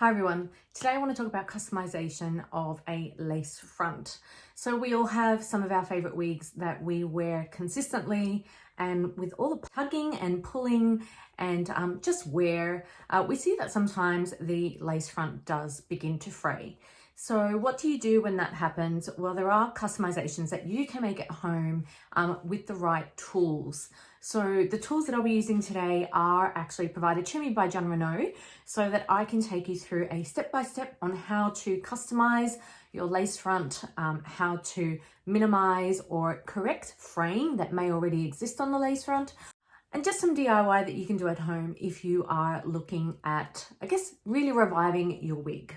Hi everyone, today I want to talk about customization of a lace front. So we all have some of our favorite wigs that we wear consistently, and with all the tugging and pulling and just wear, we see that sometimes the lace front does begin to fray. So what do you do when that happens? Well, there are customizations that you can make at home with the right tools. So the tools that I'll be using today are actually provided to me by Jon Renau, so that I can take you through a step-by-step on how to customize your lace front, how to minimize or correct fraying that may already exist on the lace front, and just some DIY that you can do at home if you are looking at, I guess, really reviving your wig.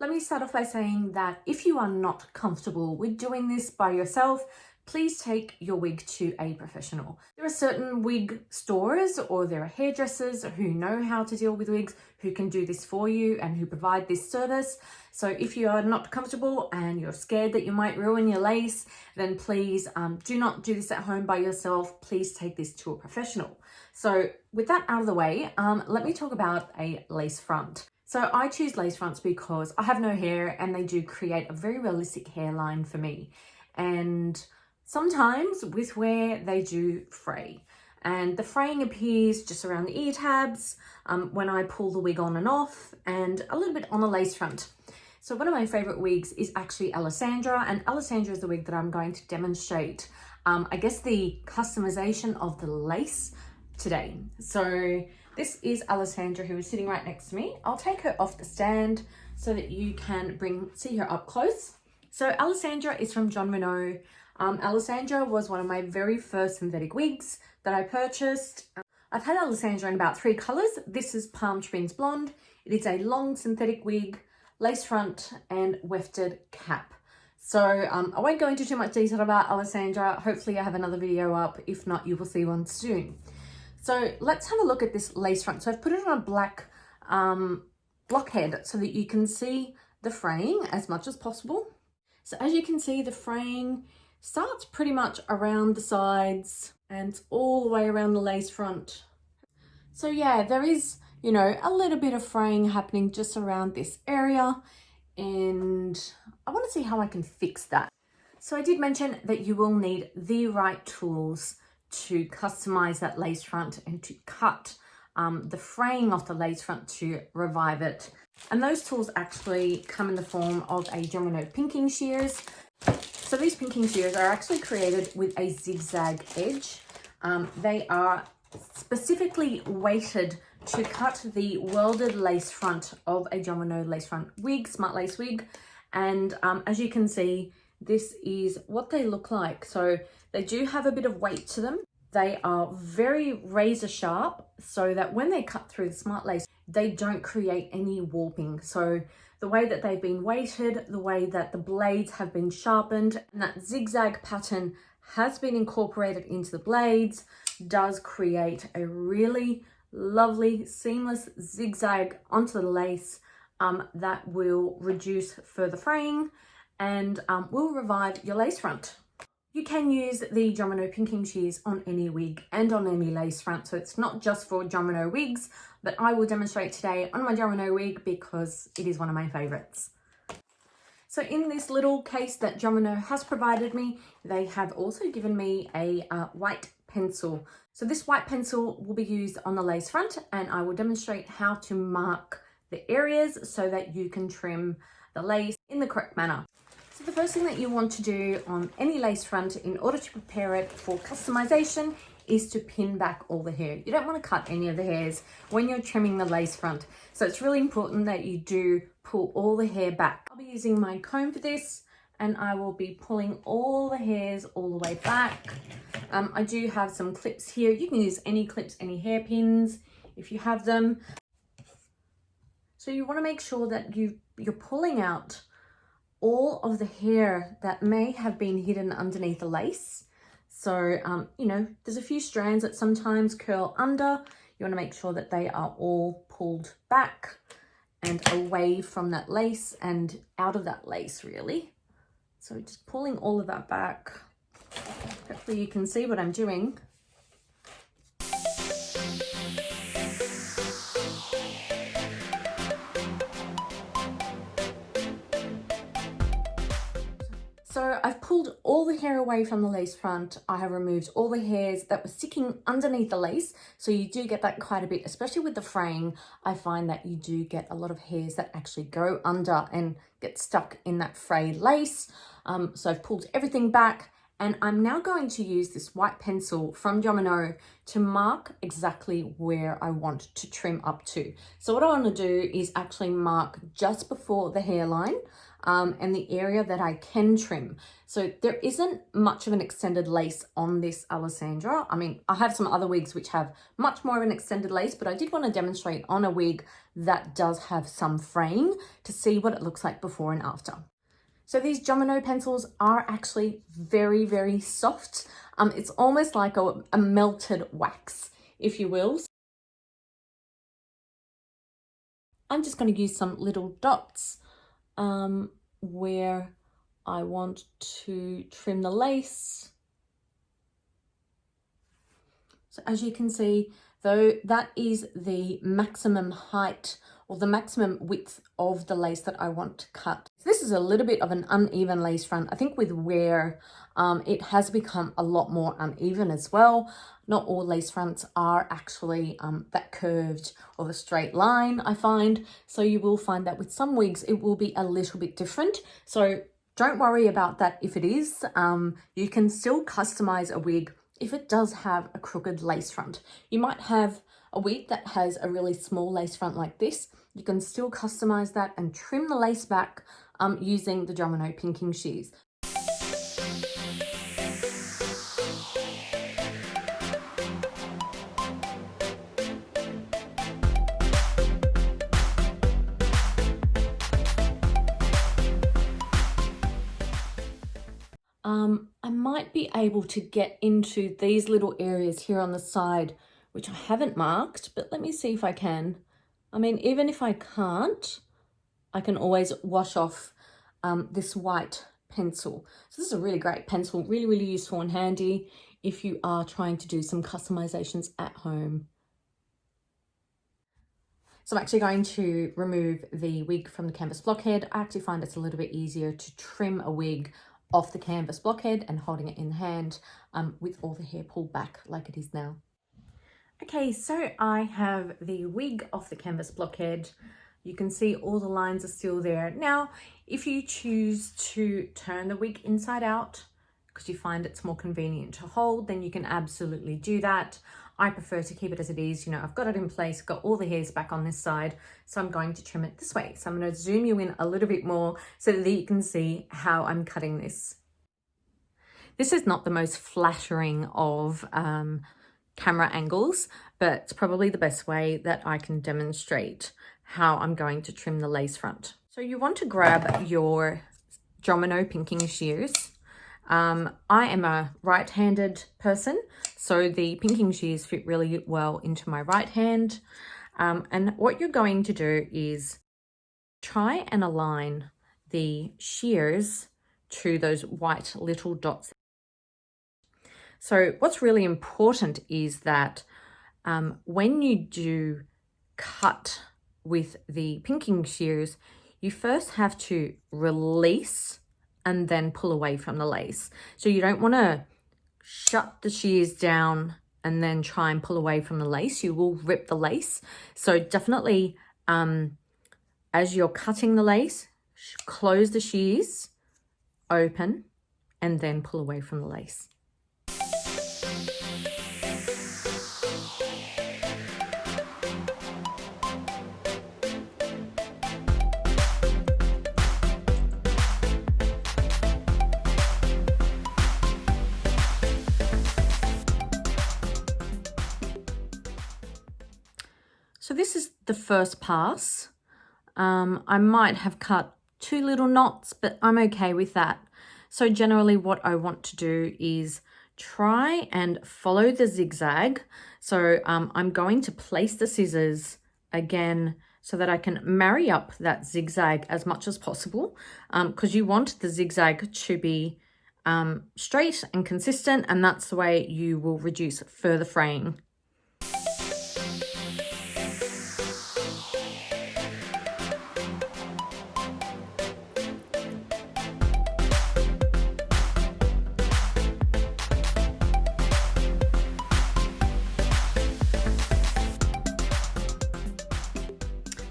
Let me start off by saying that if you are not comfortable with doing this by yourself, please take your wig to a professional. There are certain wig stores or there are hairdressers who know how to deal with wigs, who can do this for you and who provide this service. So if you are not comfortable and you're scared that you might ruin your lace, then please do not do this at home by yourself. Please take this to a professional. So with that out of the way, let me talk about a lace front. So I choose lace fronts because I have no hair and they do create a very realistic hairline for me. And sometimes with wear, they do fray. And the fraying appears just around the ear tabs, when I pull the wig on and off, and a little bit on the lace front. So one of my favorite wigs is actually Alessandra, and Alessandra is the wig that I'm going to demonstrate, I guess, the customization of the lace today. So this is Alessandra, who is sitting right next to me. I'll take her off the stand so that you can see her up close. So Alessandra is from Jon Renau. Alessandra was one of my very first synthetic wigs that I purchased. I've had Alessandra in about 3 colors. This is Palm Twins Blonde. It is a long synthetic wig, lace front and wefted cap. So I won't go into too much detail about Alessandra. Hopefully I have another video up. If not, you will see one soon. So let's have a look at this lace front. So I've put it on a black blockhead so that you can see the fraying as much as possible. So as you can see, the fraying starts pretty much around the sides and all the way around the lace front. So yeah, there is, you know, a little bit of fraying happening just around this area, and I want to see how I can fix that. So I did mention that you will need the right tools to customize that lace front and to cut the fraying off the lace front to revive it. And those tools actually come in the form of a Jon Renau pinking shears. So these pinking shears are actually created with a zigzag edge. They are specifically weighted to cut the welded lace front of a Jon Renau lace front wig, smart lace wig. And as you can see, this is what they look like. So they do have a bit of weight to them. They are very razor sharp so that when they cut through the smart lace, they don't create any warping. So the way that they've been weighted, the way that the blades have been sharpened, and that zigzag pattern has been incorporated into the blades, does create a really lovely seamless zigzag onto the lace that will reduce further fraying and will revive your lace front. You can use the Jon Renau pinking shears on any wig and on any lace front, so it's not just for Jon Renau wigs, but I will demonstrate today on my Jon Renau wig because it is one of my favorites. So in this little case that Jon Renau has provided me, they have also given me a white pencil. So this white pencil will be used on the lace front, and I will demonstrate how to mark the areas so that you can trim the lace in the correct manner. So the first thing that you want to do on any lace front in order to prepare it for customization is to pin back all the hair. You don't want to cut any of the hairs when you're trimming the lace front. So it's really important that you do pull all the hair back. I'll be using my comb for this, and I will be pulling all the hairs all the way back. I do have some clips here. You can use any clips, any hairpins if you have them. So you want to make sure that you're pulling out all of the hair that may have been hidden underneath the lace. So, you know, there's a few strands that sometimes curl under. You want to make sure that they are all pulled back and away from that lace and out of that lace, really. So just pulling all of that back. Hopefully you can see what I'm doing. So I've pulled all the hair away from the lace front. I have removed all the hairs that were sticking underneath the lace. So you do get that quite a bit, especially with the fraying. I find that you do get a lot of hairs that actually go under and get stuck in that frayed lace. So I've pulled everything back, and I'm now going to use this white pencil from Jon Renau to mark exactly where I want to trim up to. So what I want to do is actually mark just before the hairline, and the area that I can trim. So there isn't much of an extended lace on this Alessandra. I mean, I have some other wigs which have much more of an extended lace, but I did want to demonstrate on a wig that does have some fraying to see what it looks like before and after. So these Jon Renau pencils are actually very, very soft. It's almost like a melted wax, if you will. I'm just going to use some little dots where I want to trim the lace. So as you can see, though, that is the maximum height or the maximum width of the lace that I want to cut. This is a little bit of an uneven lace front. I think with wear, it has become a lot more uneven as well. Not all lace fronts are actually that curved or the straight line, I find. So you will find that with some wigs, it will be a little bit different. So don't worry about that if it is. You can still customize a wig if it does have a crooked lace front. You might have a wig that has a really small lace front like this. You can still customize that and trim the lace back using the Jon Renau pinking shears. I might be able to get into these little areas here on the side, which I haven't marked, but let me see if I can. I mean, even if I can't, I can always wash off this white pencil. So this is a really great pencil, really, really useful and handy if you are trying to do some customizations at home. So I'm actually going to remove the wig from the canvas blockhead. I actually find it's a little bit easier to trim a wig off the canvas blockhead and holding it in the hand with all the hair pulled back like it is now. Okay, so I have the wig off the canvas blockhead. You can see all the lines are still there. Now, if you choose to turn the wig inside out because you find it's more convenient to hold, then you can absolutely do that. I prefer to keep it as it is. You know, I've got it in place, got all the hairs back on this side, so I'm going to trim it this way. So I'm going to zoom you in a little bit more so that you can see how I'm cutting this. This is not the most flattering of camera angles, but it's probably the best way that I can demonstrate how I'm going to trim the lace front. So you want to grab your Jon Renau pinking shears. I am a right-handed person, so the pinking shears fit really well into my right hand. And what you're going to do is try and align the shears to those white little dots. So what's really important is that when you do cut with the pinking shears, you first have to release and then pull away from the lace. So you don't want to shut the shears down and then try and pull away from the lace. You will rip the lace. So definitely as you're cutting the lace, close the shears, open, and then pull away from the lace. So this is the first pass. I might have cut 2 little knots, but I'm okay with that. So generally what I want to do is try and follow the zigzag. So I'm going to place the scissors again so that I can marry up that zigzag as much as possible, because you want the zigzag to be straight and consistent, and that's the way you will reduce further fraying.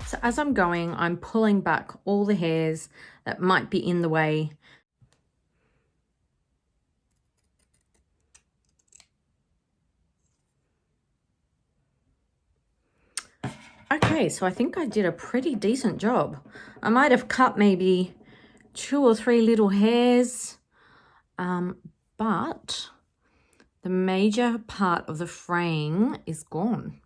So as I'm going, I'm pulling back all the hairs that might be in the way. Okay, so I think I did a pretty decent job. I might have cut maybe 2 or 3 little hairs, but the major part of the fraying is gone.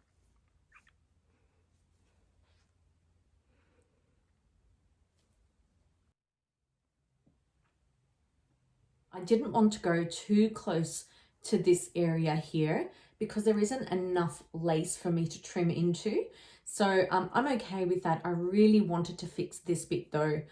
I didn't want to go too close to this area here because there isn't enough lace for me to trim into. So I'm okay with that. I really wanted to fix this bit though.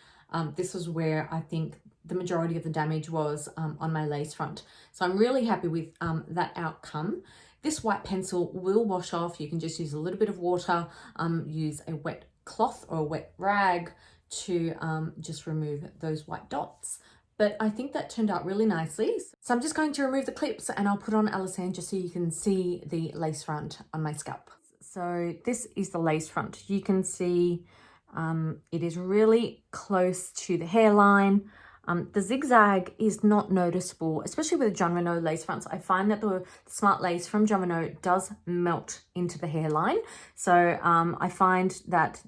This was where I think the majority of the damage was on my lace front. So I'm really happy with that outcome. This white pencil will wash off. You can just use a little bit of water, use a wet cloth or a wet rag to just remove those white dots. But I think that turned out really nicely. So I'm just going to remove the clips and I'll put on Alessandra so you can see the lace front on my scalp. So this is the lace front. You can see it is really close to the hairline. The zigzag is not noticeable, especially with the Jon Renau lace fronts. I find that the smart lace from Jon Renau does melt into the hairline. So I find that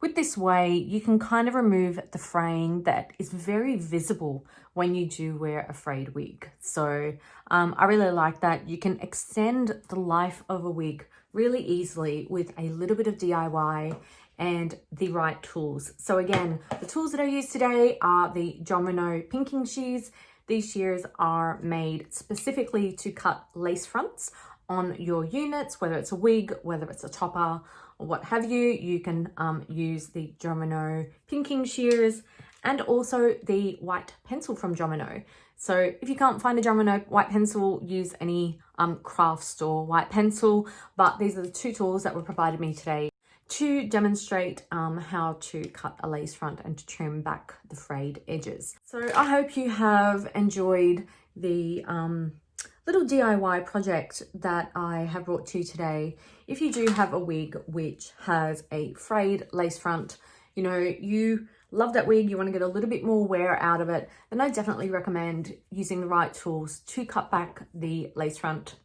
with this way, you can kind of remove the fraying that is very visible when you do wear a frayed wig. So I really like that. You can extend the life of a wig really easily with a little bit of DIY and the right tools. So again, the tools that I use today are the Jon Renau pinking shears. These shears are made specifically to cut lace fronts on your units, whether it's a wig, whether it's a topper, or what have you. You can use the Jon Renau pinking shears and also the white pencil from Jon Renau. So if you can't find a Jon Renau white pencil, use any craft store white pencil. But these are the 2 tools that were provided me today to demonstrate how to cut a lace front and to trim back the frayed edges. So I hope you have enjoyed the little DIY project that I have brought to you today. If you do have a wig which has a frayed lace front, you know, you love that wig, you want to get a little bit more wear out of it, then I definitely recommend using the right tools to cut back the lace front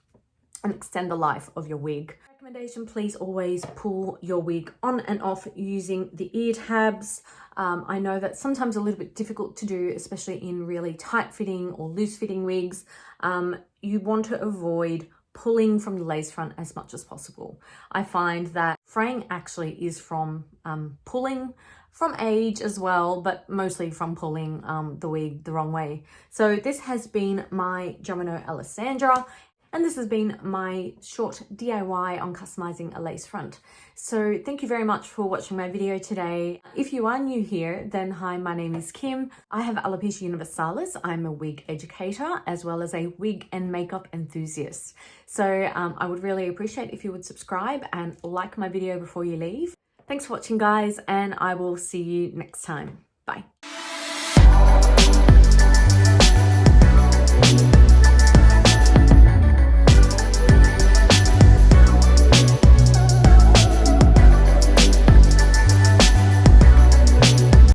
and extend the life of your wig. Recommendation, please always pull your wig on and off using the ear tabs. I know that's sometimes a little bit difficult to do, especially in really tight fitting or loose fitting wigs. You want to avoid pulling from the lace front as much as possible. I find that fraying actually is from pulling, from age as well, but mostly from pulling the wig the wrong way. So this has been my Jon Renau Alessandra, and this has been my short DIY on customizing a lace front. So thank you very much for watching my video today. If you are new here, then hi, my name is Kim. I have alopecia universalis. I'm a wig educator as well as a wig and makeup enthusiast. So I would really appreciate if you would subscribe and like my video before you leave. Thanks for watching, guys, and I will see you next time. Bye.